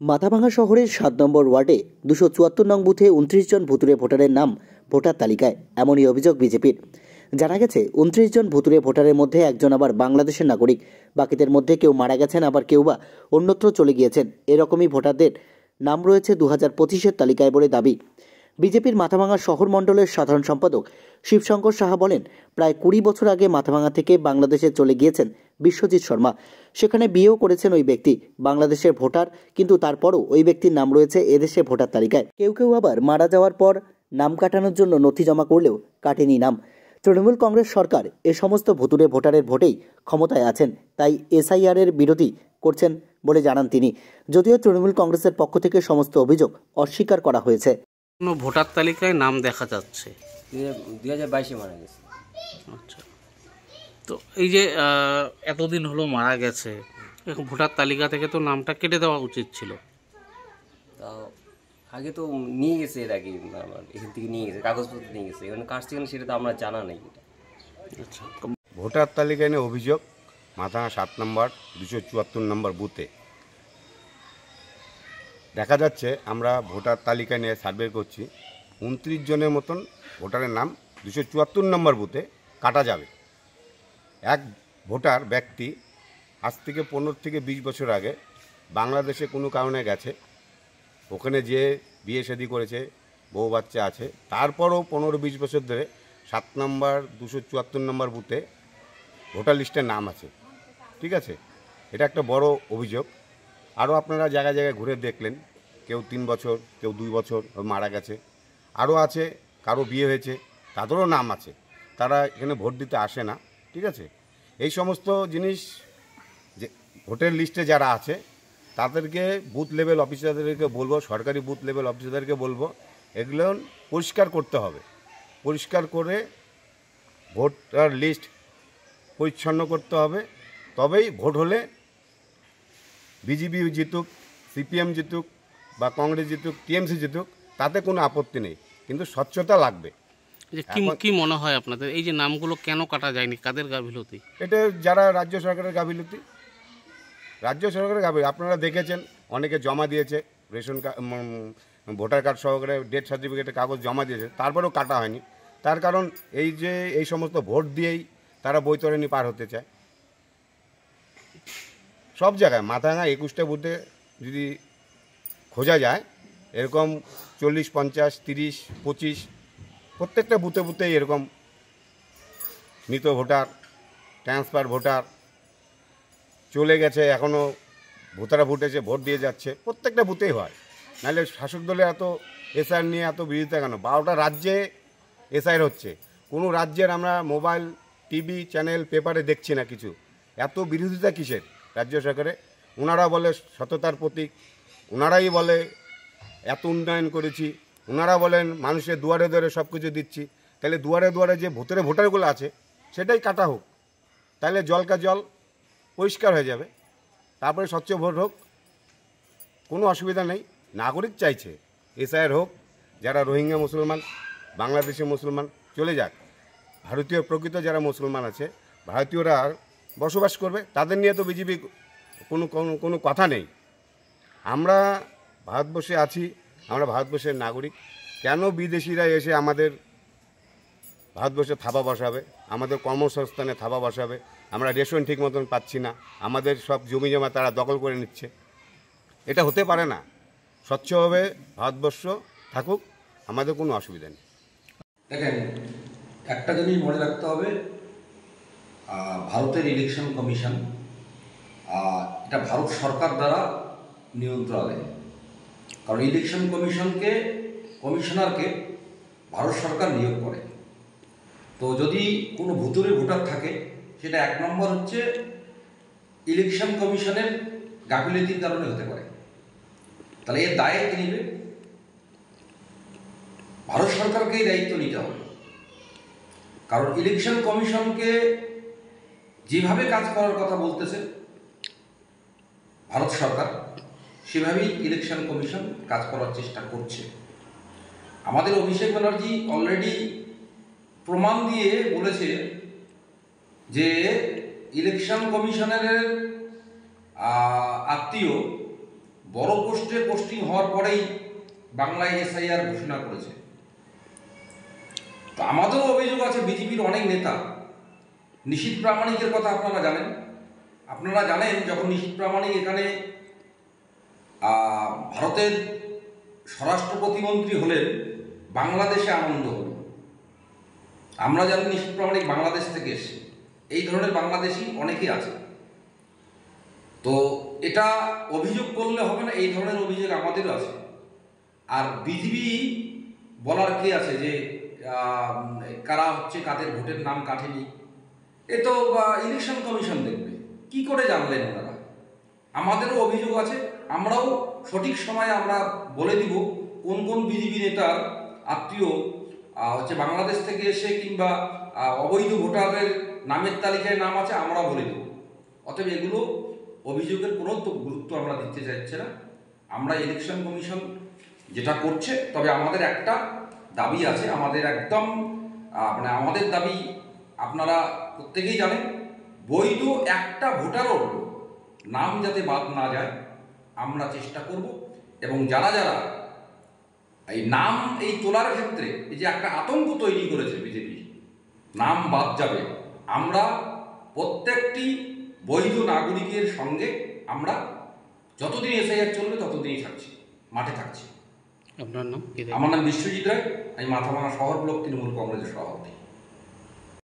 মাথাভাঙা শহরের ৭ নম্বর ওয়ার্ডে ২৭৪ নং বুথে ২৯ জন ভুতুড়ে ভোটারের নাম ভোটার তালিকায়, এমনই অভিযোগ বিজেপির। জানা গেছে ২৯ জন ভুতুড়ে ভোটারের মধ্যে একজন আবার বাংলাদেশের নাগরিক, বাকিদের মধ্যে কেউ মারা গেছেন, আবার কেউ বা অন্যত্র চলে গিয়েছেন। এরকমই ভোটারদের নাম রয়েছে ২০২৫-এর তালিকায় বলে দাবি। বিজেপির মাথাভাঙা শহর মণ্ডলের সাধারণ সম্পাদক শিবশঙ্কর সাহা বলেন, প্রায় ২০ বছর আগে মাথাভাঙা থেকে বাংলাদেশে চলে গিয়েছেন বিশ্বজিৎ শর্মা। সেখানে বিয়েও করেছেন ওই ব্যক্তি, বাংলাদেশের ভোটার, কিন্তু তারপরও ওই ব্যক্তির নাম রয়েছে এদেশে ভোটার তালিকায়। কেউ কেউ আবার মারা যাওয়ার পর নাম কাটানোর জন্য নথি জমা করলেও কাটেনি নাম। তৃণমূল কংগ্রেস সরকার এ সমস্ত ভুতুড়ে ভোটারের ভোটেই ক্ষমতায় আছেন, তাই এসআইআর এর বিরোধী করছেন বলে জানান তিনি। যদিও তৃণমূল কংগ্রেসের পক্ষ থেকে সমস্ত অভিযোগ অস্বীকার করা হয়েছে। কোনো ভোটার তালিকায় নাম দেখা যাচ্ছে 2022-এ মারা গেছে। আচ্ছা, তো এই যে এতদিন হলো মারা গেছে, এখন ভোটার তালিকা থেকে তো নামটা কেটে দেওয়া উচিত ছিল। তা আগে তো নিয়ে গেছে, এর আগে এখান থেকে নিয়ে গেছে, কাগজপত্র নিয়ে গেছে, এখন কাটছে কেন সেটা তো আমরা জানা নেই। আচ্ছা, ভোটার তালিকায় নিয়ে অভিযোগ মাথাভাঙা 7 নম্বর 274 নম্বর বুথে দেখা যাচ্ছে। আমরা ভোটার তালিকায় নিয়ে সার্ভে করছি, 29 জনের মতন ভোটারের নাম 274 নম্বর বুথে কাটা যাবে। এক ভোটার ব্যক্তি আজ থেকে 15 থেকে 20 বছর আগে বাংলাদেশে কোনো কারণে গেছে, ওখানে যে বিয়ে শাদী করেছে, বউ বাচ্চা আছে, তারপরও 15-20 বছর ধরে 7 নম্বর 274 নম্বর বুথে ভোটার লিস্টের নাম আছে। ঠিক আছে, এটা একটা বড় অভিযোগ। আরও আপনারা জায়গায় জায়গায় ঘুরে দেখলেন, কেউ 3 বছর, কেউ 2 বছর মারা গেছে, আরও আছে কারো বিয়ে হয়েছে, তাদেরও নাম আছে, তারা এখানে ভোট দিতে আসে না। ঠিক আছে, এই সমস্ত জিনিস যে ভোটের লিস্টে যারা আছে তাদেরকে বুথ লেভেল অফিসারদেরকে বলবো, সরকারি বুথ লেভেল অফিসারদেরকে বলবো, এগুলো পরিষ্কার করতে হবে। পরিষ্কার করে ভোটার লিস্ট পরিচ্ছন্ন করতে হবে, তবেই ভোট হলে বিজেপি জিতুক, সিপিএম জিতুক বা কংগ্রেস জিতুক, টিএমসি জিতুক, তাতে কোনো আপত্তি নেই, কিন্তু স্বচ্ছতা লাগবে। কি মনে হয় আপনাদের এই যে নামগুলো কেন কাটা যায়নি, কাদের গাফিলতি? এটা যারা রাজ্য সরকারের গাফিলতি, রাজ্য সরকারের গাফিলতি। আপনারা দেখেছেন অনেকে জমা দিয়েছে, রেশন কার্ড, ভোটার কার্ড সহকারে ডেথ সার্টিফিকেটের কাগজ জমা দিয়েছে, তারপরেও কাটা হয়নি। তার কারণ এই যে এই সমস্ত ভোট দিয়েই তারা বৈতরণী পার হতে চায়। সব জায়গায় মাথাভাঙা 21টা বুথে যদি খোঁজা যায়, এরকম 40, 50, 30, 25 প্রত্যেকটা বুথে বুথেই এরকম মৃত ভোটার, ট্রান্সফার ভোটার চলে গেছে, এখনও ভোটাররা ভোটেছে, ভোট দিয়ে যাচ্ছে, প্রত্যেকটা বুথেই হয়। নাহলে শাসক দলে এত এসআইআর নিয়ে এত বিরোধিতা কেন? 12টা রাজ্যে এসআইআর হচ্ছে, কোনো রাজ্যের আমরা মোবাইল, টিভি চ্যানেল, পেপারে দেখছি না কিছু। এত বিরোধিতা কিসের রাজ্য সরকারে? ওনারা বলে সততার প্রতীক, ওনারাই বলে এত উন্নয়ন করেছি, ওনারা বলেন মানুষের দুয়ারে দুয়ারে সব কিছু দিচ্ছি। তাহলে দুয়ারে দুয়ারে যে ভোটের ভোটারগুলো আছে সেটাই কাটা হোক, তাহলে জল কা জল পরিষ্কার হয়ে যাবে, তারপরে স্বচ্ছ ভোট হোক, কোনো অসুবিধা নেই। নাগরিক চাইছে এসআইআর হোক, যারা রোহিঙ্গা মুসলমান, বাংলাদেশি মুসলমান চলে যাক, ভারতীয় প্রকৃত যারা মুসলমান আছে, ভারতীয়রা বসবাস করবে, তাদের নিয়ে তো বিজেপি কোনো কথা নেই। আমরা ভারতবর্ষে আছি, আমরা ভারতবর্ষের নাগরিক, কেন বিদেশিরা এসে আমাদের ভারতবর্ষে থাবা বসাবে, আমাদের কর্মসংস্থানে থাবা বসাবে? আমরা রেশন ঠিক মতন পাচ্ছি না, আমাদের সব জমি জমা তারা দখল করে নিচ্ছে, এটা হতে পারে না। স্বচ্ছভাবে ভারতবর্ষ থাকুক, আমাদের কোনো অসুবিধা নেই। দেখেন, একটা জিনিস মনে রাখতে হবে, ভারতের ইলেকশন কমিশন এটা ভারত সরকার দ্বারা নিয়ন্ত্রণে, কারণ ইলেকশন কমিশনারকে ভারত সরকার নিয়োগ করে। তো যদি কোনো ভুতুড়ে ভোটার থাকে, সেটা 1 নম্বর হচ্ছে ইলেকশন কমিশনের গাফিলতির কারণে হতে পারে, তাহলে এর দায় কে নেবে? ভারত সরকারকেই দায়িত্ব নিতে হবে, কারণ ইলেকশন কমিশনকে যেভাবে কাজ করার কথা বলতেছে ভারত সরকার, সেভাবেই ইলেকশন কমিশন কাজ করার চেষ্টা করছে। আমাদের অভিষেক ব্যানার্জি অলরেডি প্রমাণ দিয়ে বলেছে যে ইলেকশন কমিশনারের আত্মীয় বড় পোস্টে পোস্টিং হওয়ার পরেই বাংলায় এসআইআর ঘোষণা করেছে। তো আমাদেরও অভিযোগ আছে, বিজেপির অনেক নেতা, নিশীথ প্রামাণিকের কথা আপনারা জানেন যখন নিশীথ প্রামাণিক এখানে ভারতের স্বরাষ্ট্র প্রতিমন্ত্রী হলেন, বাংলাদেশে আনন্দ হল। আমরা জানি নিশীথ প্রামাণিক বাংলাদেশ থেকে এসে, এই ধরনের বাংলাদেশি অনেকেই আছে। তো এটা অভিযোগ করলে হবে না, এই ধরনের অভিযোগ আমাদেরও আছে। আর বিজেপি বলার কে আছে যে কারা হচ্ছে, কাদের ভোটের নাম কাটেনি, এ তো ইলেকশন কমিশন দেখবে। কি করে জানলেন ওনারা? আমাদেরও অভিযোগ আছে, আমরাও সঠিক সময়ে আমরা বলে দিব কোন কোন বিজেপি নেতার আত্মীয় হচ্ছে বাংলাদেশ থেকে এসে কিংবা অবৈধ ভোটারের নামের তালিকায় নাম আছে, আমরা বলে দেব। অতএব এগুলো অভিযোগের কোনো তো গুরুত্ব আমরা দিতে চাইছি না। আমরা ইলেকশন কমিশন যেটা করছে, তবে আমাদের একটা দাবি আছে, আমাদের একদম আমাদের দাবি আপনারা প্রত্যেকেই জানেন, বৈধ একটা ভোটারও নাম যাতে বাদ না যায় আমরা চেষ্টা করব। এবং যারা যারা এই নাম তোলার ক্ষেত্রে এই যে একটা আতঙ্ক তৈরি করেছে বিজেপি, নাম বাদ যাবে, আমরা প্রত্যেকটি বৈধ নাগরিকের সঙ্গে আমরা যতদিন এসআইআর চলবে ততদিনই থাকছি, মাঠে থাকছি। আপনার নাম? আমার নাম বিশ্বজিৎ রায়, আমি মাথাভাঙা শহর ব্লক তৃণমূল কংগ্রেসের সভাপতি।